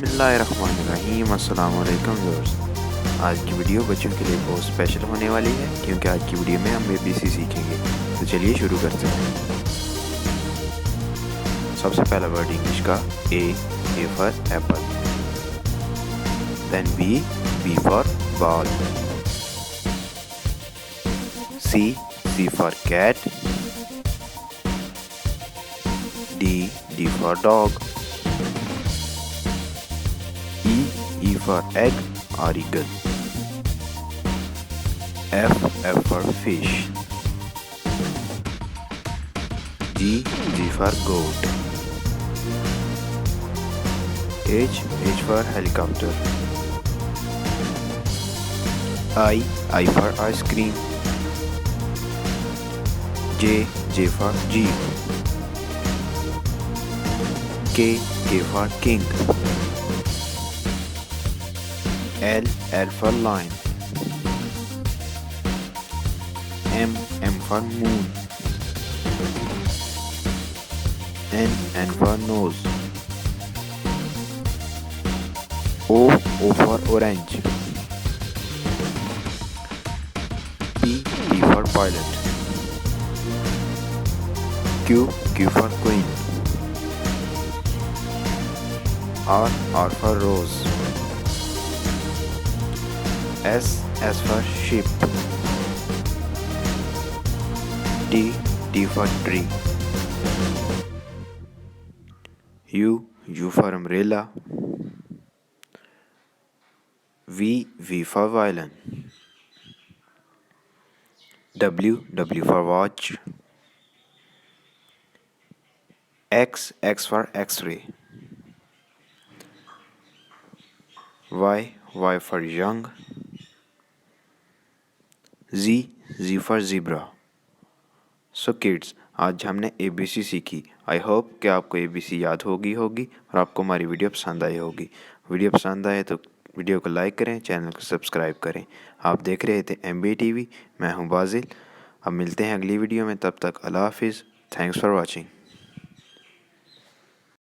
बिस्मिल्लाहिर्रहमानिर्रहीम। अस्सलाम वालेकुम व्यूअर्स। आज की वीडियो बच्चों के लिए बहुत स्पेशल होने वाली है क्योंकि आज की वीडियो में हम एबीसी सीखेंगे। तो चलिए शुरू करते हैं। सबसे पहला वर्ड इंग्लिश का A for apple, then B for ball, C for cat, D for dog, E for egg or eagle, F for fish, G for goat, H for helicopter, I for ice cream, J for jeep, K for king, L for lion, M for moon, N for nose, O for orange, P for pilot, Q for queen, R for rose, S for sheep, T for tree, U for umbrella, V for violin, W for watch, X for X-ray, Y for young, Z for zebra। So kids, आज हमने ABC सीखी। I hope कि आपको ABC याद होगी और आपको हमारी वीडियो पसंद आई होगी। वीडियो पसंद आए तो वीडियो को लाइक करें, चैनल को सब्सक्राइब करें। आप देख रहे थे MB TV। मैं हूं बाजिल। अब मिलते हैं अगली वीडियो में, तब तक अल्लाह हाफिज़। Thanks for watching.